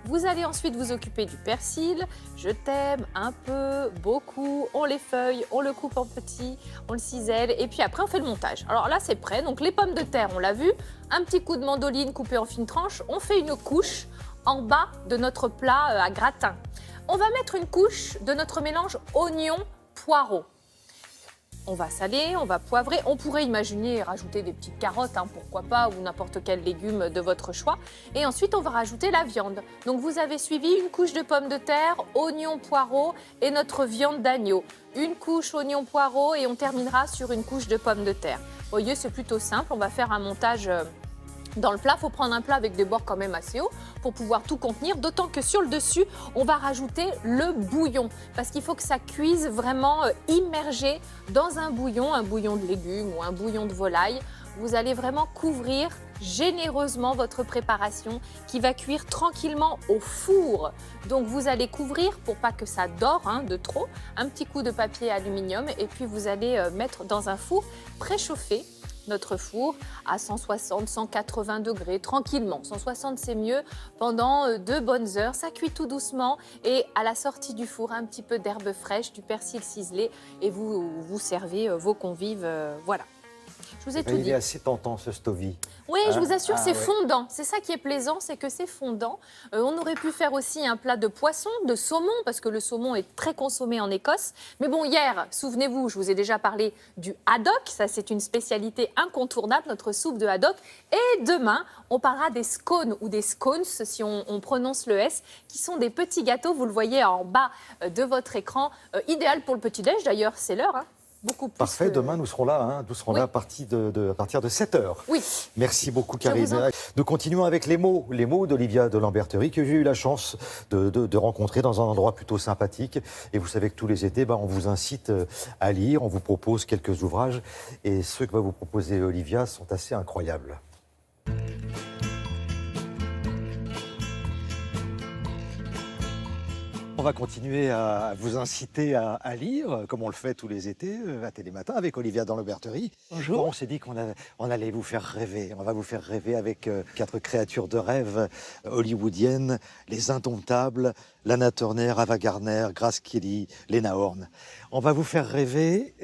Vous allez ensuite vous occuper du persil. Je t'aime un peu, beaucoup. On l'effeuille, on le coupe en petits, on le cisèle et puis après on fait le montage. Alors là c'est prêt. Donc les pommes de terre, on l'a vu. Un petit coup de mandoline coupé en fines tranches. On fait une couche en bas de notre plat à gratin. On va mettre une couche de notre mélange oignon-poireau. On va saler, on va poivrer. On pourrait imaginer rajouter des petites carottes, pourquoi pas, ou n'importe quel légume de votre choix. Et ensuite, on va rajouter la viande. Donc, vous avez suivi une couche de pommes de terre, oignon, poireau et notre viande d'agneau. Une couche oignon, poireau et on terminera sur une couche de pommes de terre. Vous voyez, c'est plutôt simple. On va faire un montage dans le plat. Il faut prendre un plat avec des bords quand même assez hauts pour pouvoir tout contenir, d'autant que sur le dessus, on va rajouter le bouillon parce qu'il faut que ça cuise vraiment immergé dans un bouillon de légumes ou un bouillon de volaille. Vous allez vraiment couvrir généreusement votre préparation qui va cuire tranquillement au four. Donc vous allez couvrir pour pas que ça dore de trop, un petit coup de papier aluminium et puis vous allez mettre dans un four préchauffé. Notre four à 160, 180 degrés, tranquillement. 160, c'est mieux, pendant 2 bonnes heures. Ça cuit tout doucement et à la sortie du four, un petit peu d'herbe fraîche, du persil ciselé et vous servez vos convives. Voilà. Je vous ai tout dit. Il est assez tentant ce stovie. Oui, je vous assure, c'est fondant. C'est ça qui est plaisant, c'est que c'est fondant. On aurait pu faire aussi un plat de poisson, de saumon, parce que le saumon est très consommé en Écosse. Mais bon, hier, souvenez-vous, je vous ai déjà parlé du haddock. Ça, c'est une spécialité incontournable, notre soupe de haddock. Et demain, on parlera des scones ou des scones, si on prononce le S, qui sont des petits gâteaux, vous le voyez en bas de votre écran. Idéal pour le petit-déj, d'ailleurs, c'est l'heure. Beaucoup plus. Parfait, demain nous serons là, nous serons là à partir de 7h. Oui. Merci beaucoup Karine. Nous continuons avec les mots d'Olivia de Lamberterie que j'ai eu la chance de rencontrer dans un endroit plutôt sympathique. Et vous savez que tous les étés, on vous incite à lire, on vous propose quelques ouvrages. Et ceux que va vous proposer Olivia sont assez incroyables. On va continuer à vous inciter à lire, comme on le fait tous les étés, à Télématin, avec Olivia dans l'Auberterie. Bonjour. Bon, on s'est dit qu'on allait vous faire rêver. On va vous faire rêver avec 4 créatures de rêve hollywoodiennes, les indomptables, Lana Turner, Ava Gardner, Grace Kelly, Lena Horne. On va vous faire rêver,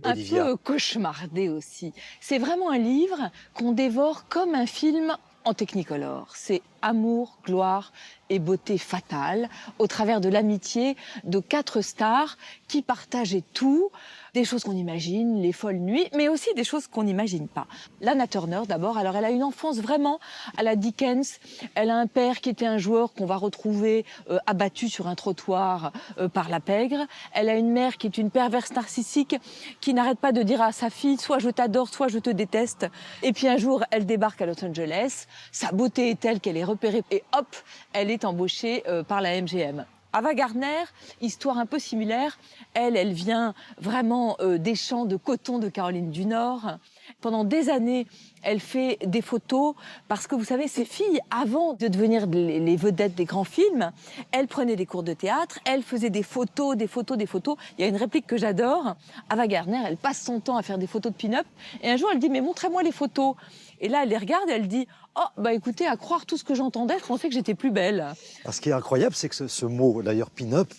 Olivia. Un peu cauchemardé aussi. C'est vraiment un livre qu'on dévore comme un film en Technicolor. C'est amour, gloire et beauté fatale au travers de l'amitié de 4 stars qui partageaient tout, des choses qu'on imagine, les folles nuits, mais aussi des choses qu'on n'imagine pas. Lana Turner d'abord, alors elle a une enfance vraiment à la Dickens. Elle a un père qui était un joueur qu'on va retrouver abattu sur un trottoir par la pègre. Elle a une mère qui est une perverse narcissique qui n'arrête pas de dire à sa fille soit je t'adore, soit je te déteste. Et puis un jour, elle débarque à Los Angeles. Sa beauté est telle qu'elle est repérée et hop, elle est embauchée par la MGM. Ava Gardner, histoire un peu similaire. Elle vient vraiment des champs de coton de Caroline du Nord. Pendant des années, elle fait des photos parce que vous savez, ces filles, avant de devenir les vedettes des grands films, elles prenaient des cours de théâtre, elles faisaient des photos, des photos, des photos. Il y a une réplique que j'adore. Ava Gardner, elle passe son temps à faire des photos de pin-up et un jour, elle dit « mais montrez-moi les photos ». Et là, elle les regarde et elle dit « oh, bah écoutez, à croire tout ce que j'entendais, je pensais que j'étais plus belle ». Ce qui est incroyable, c'est que ce mot, d'ailleurs, pin-up,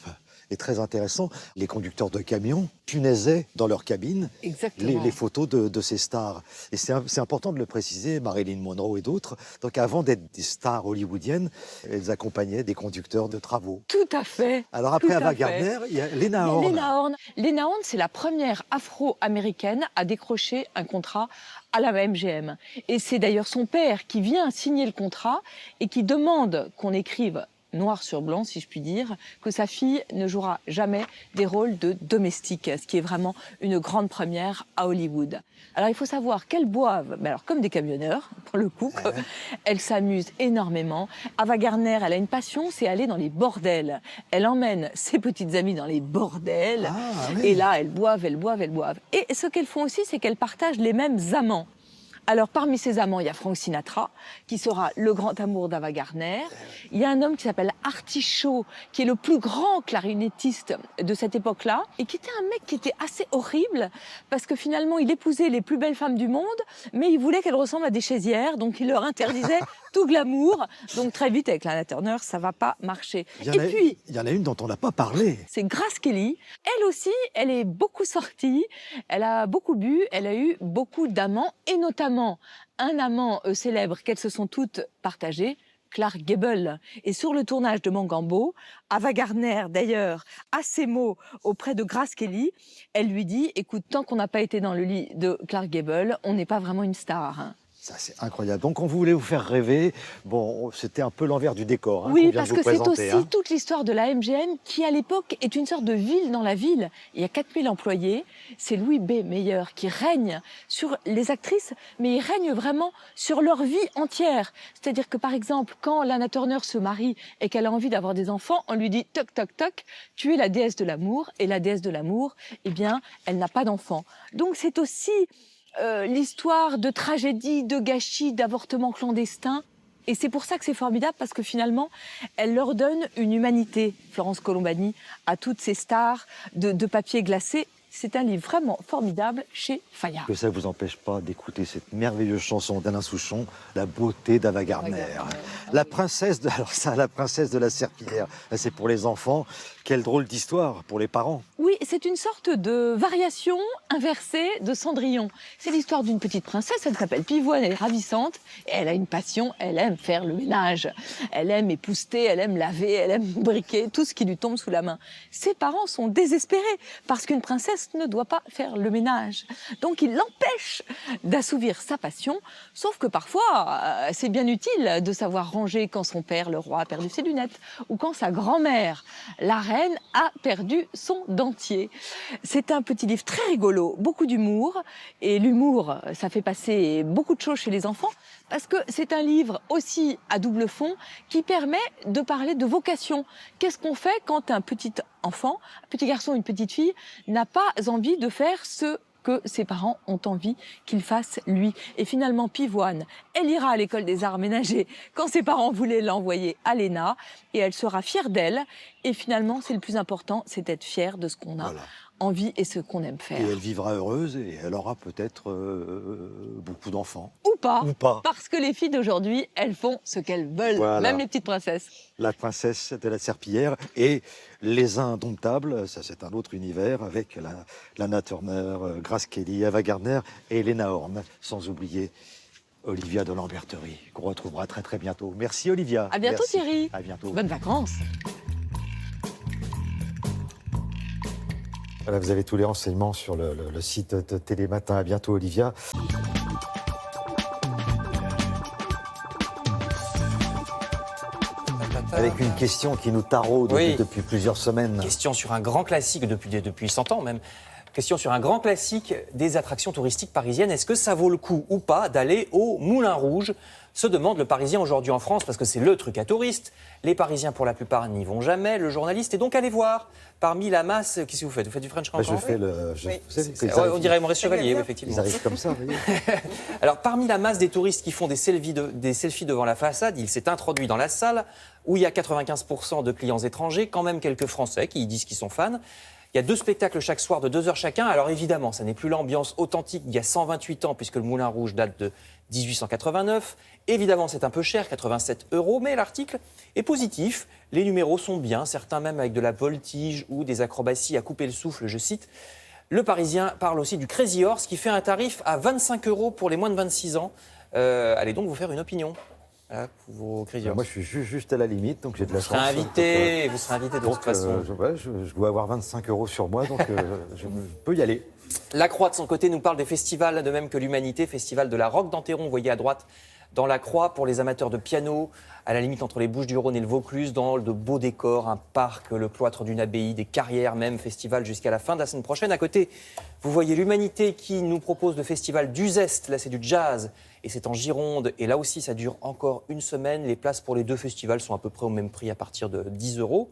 est très intéressant. Les conducteurs de camions punaisaient dans leur cabine les photos de ces stars. Et c'est important de le préciser, Marilyn Monroe et d'autres. Donc avant d'être des stars hollywoodiennes, elles accompagnaient des conducteurs de travaux. Tout à fait. Alors après Ava Gardner, il y a Lena Horne. Lena Horne, c'est la première afro-américaine à décrocher un contrat à la MGM. Et c'est d'ailleurs son père qui vient signer le contrat et qui demande qu'on écrive noir sur blanc, si je puis dire, que sa fille ne jouera jamais des rôles de domestique, ce qui est vraiment une grande première à Hollywood. Alors il faut savoir qu'elles boivent, mais alors comme des camionneurs, pour le coup, elles s'amusent énormément. Ava Gardner, elle a une passion, c'est aller dans les bordels. Elle emmène ses petites amies dans les bordels, et là elles boivent. Et ce qu'elles font aussi, c'est qu'elles partagent les mêmes amants. Alors, parmi ces amants, il y a Frank Sinatra, qui sera le grand amour d'Ava Gardner. Il y a un homme qui s'appelle Artie Shaw, qui est le plus grand clarinettiste de cette époque-là, et qui était un mec qui était assez horrible, parce que finalement, il épousait les plus belles femmes du monde, mais il voulait qu'elles ressemblent à des chaisières, donc il leur interdisait tout glamour. Donc très vite, avec Lana Turner, ça va pas marcher. Il y en a une dont on n'a pas parlé. C'est Grace Kelly. Elle aussi, elle est beaucoup sortie, elle a beaucoup bu, elle a eu beaucoup d'amants, et notamment un amant célèbre qu'elles se sont toutes partagées, Clark Gable. Et sur le tournage de Mangambo, Ava Gardner, d'ailleurs, a ces mots auprès de Grace Kelly. Elle lui dit, écoute, tant qu'on n'a pas été dans le lit de Clark Gable, on n'est pas vraiment une star. Ça, c'est incroyable. Donc, on voulait vous faire rêver. Bon, c'était un peu l'envers du décor. Oui, parce que c'est aussi toute l'histoire de la MGM qui, à l'époque, est une sorte de ville dans la ville. Il y a 4000 employés. C'est Louis B. Mayer qui règne sur les actrices, mais il règne vraiment sur leur vie entière. C'est-à-dire que, par exemple, quand Lana Turner se marie et qu'elle a envie d'avoir des enfants, on lui dit « toc, toc, toc, tu es la déesse de l'amour ». Et la déesse de l'amour, eh bien, elle n'a pas d'enfants. Donc, c'est aussi l'histoire de tragédie, de gâchis, d'avortements clandestins. Et c'est pour ça que c'est formidable, parce que finalement, elle leur donne une humanité, Florence Colombani, à toutes ces stars de papier glacé. C'est un livre vraiment formidable chez Fayard. Que ça ne vous empêche pas d'écouter cette merveilleuse chanson d'Alain Souchon, La beauté d'Ava Gardner. La princesse de la serpillière. C'est pour les enfants. Quelle drôle d'histoire pour les parents. Oui, c'est une sorte de variation inversée de Cendrillon. C'est l'histoire d'une petite princesse, elle s'appelle Pivoine, elle est ravissante, et elle a une passion, elle aime faire le ménage. Elle aime épousseter, elle aime laver, elle aime briquer, tout ce qui lui tombe sous la main. Ses parents sont désespérés, parce qu'une princesse ne doit pas faire le ménage. Donc ils l'empêchent d'assouvir sa passion, sauf que parfois, c'est bien utile de savoir ranger quand son père, le roi, a perdu ses lunettes, ou quand sa grand-mère, la reine, a perdu son dentier. C'est un petit livre très rigolo, beaucoup d'humour, et l'humour, ça fait passer beaucoup de choses chez les enfants, parce que c'est un livre aussi à double fond qui permet de parler de vocation. Qu'est-ce qu'on fait quand un petit enfant, un petit garçon, une petite fille, n'a pas envie de faire ce que ses parents ont envie qu'il fasse lui. Et finalement, Pivoine, elle ira à l'école des arts ménagers quand ses parents voulaient l'envoyer à l'ENA, et elle sera fière d'elle. Et finalement, c'est le plus important, c'est d'être fière de ce qu'on a envie et ce qu'on aime faire. Et elle vivra heureuse et elle aura peut-être beaucoup d'enfants. Ou pas, parce que les filles d'aujourd'hui, elles font ce qu'elles veulent, même les petites princesses. La princesse de la serpillière et Les Indomptables, ça c'est un autre univers avec Lana Turner, Grace Kelly, Ava Gardner et Lena Horne, sans oublier Olivia de Lamberterie, qu'on retrouvera très très bientôt. Merci Olivia. À bientôt Thierry. À bientôt. Bonnes vacances. Voilà, vous avez tous les renseignements sur le site de Télématin. À bientôt Olivia. Avec une question qui nous taraude depuis plusieurs semaines. Question sur un grand classique depuis 100 ans même. Question sur un grand classique des attractions touristiques parisiennes. Est-ce que ça vaut le coup ou pas d'aller au Moulin Rouge ? Se demande le Parisien aujourd'hui en France, parce que c'est le truc à touristes. Les Parisiens, pour la plupart, n'y vont jamais. Le journaliste est donc allé voir. Parmi la masse, qu'est-ce que vous faites ? Vous faites du French Cancan ? Je fais on dirait Maurice Chevalier, effectivement. Ils arrivent comme ça, vous voyez. Alors, parmi la masse des touristes qui font des selfies devant la façade, il s'est introduit dans la salle où il y a 95% de clients étrangers, quand même quelques Français qui disent qu'ils sont fans. Il y a 2 spectacles chaque soir de 2 heures chacun. Alors évidemment, ça n'est plus l'ambiance authentique d'il y a 128 ans, puisque le Moulin Rouge date de 1889. Évidemment, c'est un peu cher, 87 €, mais l'article est positif. Les numéros sont bien, certains même avec de la voltige ou des acrobaties à couper le souffle, je cite. Le Parisien parle aussi du Crazy Horse, qui fait un tarif à 25 € pour les moins de 26 ans. Allez donc vous faire une opinion. Voilà, pour vos Crazy Horse. Moi, je suis juste à la limite, donc j'ai de la chance. Vous serez invité de toute façon. Je dois avoir 25 € sur moi, donc je peux y aller. La Croix, de son côté, nous parle des festivals, de même que l'Humanité, festival de la Roque d'Enterron, vous voyez à droite, dans la Croix, pour les amateurs de piano, à la limite entre les Bouches-du-Rhône et le Vaucluse, dans de beaux décors, un parc, le cloître d'une abbaye, des carrières même, festival jusqu'à la fin de la semaine prochaine. À côté, vous voyez l'Humanité qui nous propose le festival du Zest, là c'est du jazz, et c'est en Gironde, et là aussi ça dure encore une semaine. Les places pour les 2 festivals sont à peu près au même prix, à partir de 10 €.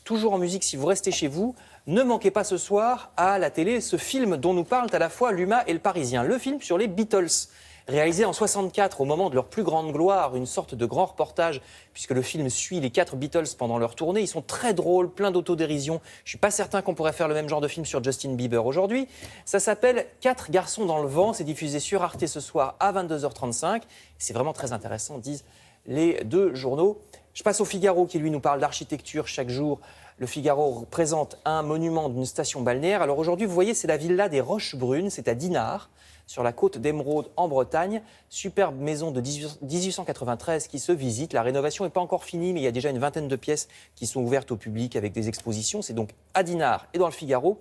Toujours en musique, si vous restez chez vous, ne manquez pas ce soir à la télé ce film dont nous parlent à la fois l'Huma et le Parisien, le film sur les Beatles. Réalisé en 64, au moment de leur plus grande gloire, une sorte de grand reportage, puisque le film suit les 4 Beatles pendant leur tournée. Ils sont très drôles, plein d'autodérision. Je ne suis pas certain qu'on pourrait faire le même genre de film sur Justin Bieber aujourd'hui. Ça s'appelle 4 garçons dans le vent. C'est diffusé sur Arte ce soir à 22h35. C'est vraiment très intéressant, disent les 2 journaux. Je passe au Figaro qui, lui, nous parle d'architecture chaque jour. Le Figaro présente un monument d'une station balnéaire. Alors aujourd'hui, vous voyez, c'est la villa des Roches Brunes, c'est à Dinard, sur la côte d'Émeraude en Bretagne. Superbe maison de 1893 qui se visite. La rénovation n'est pas encore finie, mais il y a déjà une vingtaine de pièces qui sont ouvertes au public avec des expositions. C'est donc à Dinard et dans le Figaro.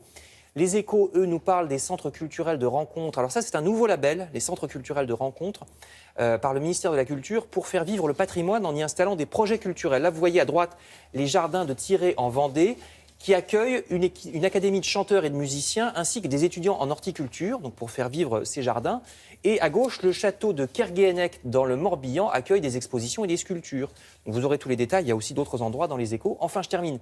Les Échos, eux, nous parlent des centres culturels de rencontres. Alors ça, c'est un nouveau label, les centres culturels de rencontres, par le ministère de la Culture, pour faire vivre le patrimoine en y installant des projets culturels. Là, vous voyez à droite les jardins de Thierry en Vendée, qui accueille une académie de chanteurs et de musiciens, ainsi que des étudiants en horticulture, donc pour faire vivre ces jardins. Et à gauche, le château de Kerguéhennec, dans le Morbihan, accueille des expositions et des sculptures. Donc vous aurez tous les détails, il y a aussi d'autres endroits dans les Échos. Enfin, je termine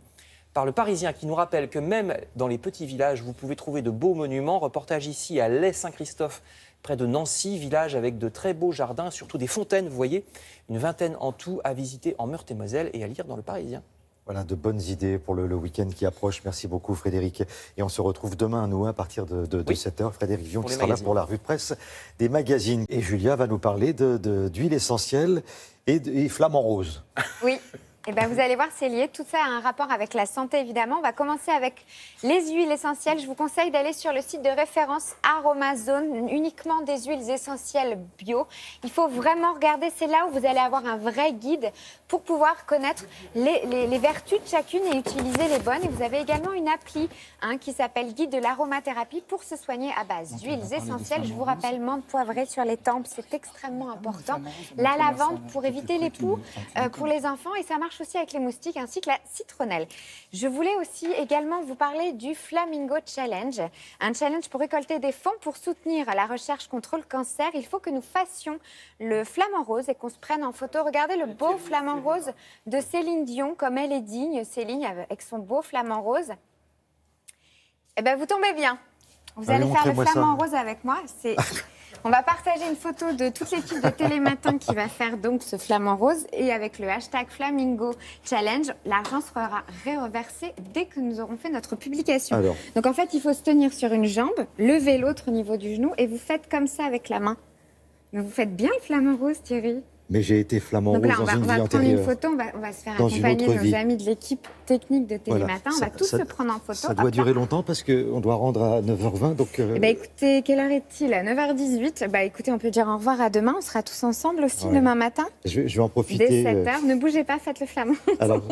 par le Parisien, qui nous rappelle que même dans les petits villages, vous pouvez trouver de beaux monuments. Reportage ici à Lay-Saint-Christophe, près de Nancy, village avec de très beaux jardins, surtout des fontaines, vous voyez, une vingtaine en tout à visiter en Meurthe-et-Moselle et à lire dans le Parisien. Voilà, de bonnes idées pour le week-end qui approche. Merci beaucoup, Frédéric. Et on se retrouve demain, nous, à partir de 7h. Frédéric Villon qui sera là pour la revue de presse des magazines. Et Julia va nous parler d'huile essentielle et flamant rose. Oui. Eh ben, vous allez voir, c'est lié. Tout ça a un rapport avec la santé, évidemment. On va commencer avec les huiles essentielles. Je vous conseille d'aller sur le site de référence Aromazone, uniquement des huiles essentielles bio. Il faut vraiment regarder. C'est là où vous allez avoir un vrai guide pour pouvoir connaître les vertus de chacune et utiliser les bonnes. Et vous avez également une appli qui s'appelle Guide de l'aromathérapie pour se soigner à base d'huiles essentielles. Je vous rappelle, menthe poivrée sur les tempes, c'est extrêmement important. La lavande pour éviter les poux pour les enfants, et ça marche aussi avec les moustiques, ainsi que la citronnelle. Je voulais aussi également vous parler du Flamingo Challenge, un challenge pour récolter des fonds pour soutenir la recherche contre le cancer. Il faut que nous fassions le flamant rose et qu'on se prenne en photo. Regardez le beau flamant rose de Céline Dion, comme elle est digne, Céline, avec son beau flamant rose. Eh bien, vous tombez bien. Vous allez faire le flamant rose avec moi. On va partager une photo de toute l'équipe de Télématin qui va faire donc ce flamant rose, et avec le hashtag Flamingo Challenge, l'argent sera reversé dès que nous aurons fait notre publication. Alors. Donc en fait, il faut se tenir sur une jambe, lever l'autre au niveau du genou, et vous faites comme ça avec la main. Mais vous faites bien le flamant rose, Thierry. Mais j'ai été flamant donc rose là, dans une vie on va prendre antérieure. une photo, on va se faire accompagner de nos amis de l'équipe technique de Télématin. Voilà. On va tous se prendre en photo. Ça doit durer longtemps parce qu'on doit rendre à 9h20. Donc Eh ben, écoutez, quelle heure est-il? À 9h18. Bah, écoutez, on peut dire au revoir à demain. On sera tous ensemble aussi demain matin. Je vais en profiter. Dès 7h. Ne bougez pas, faites le flamand. Alors,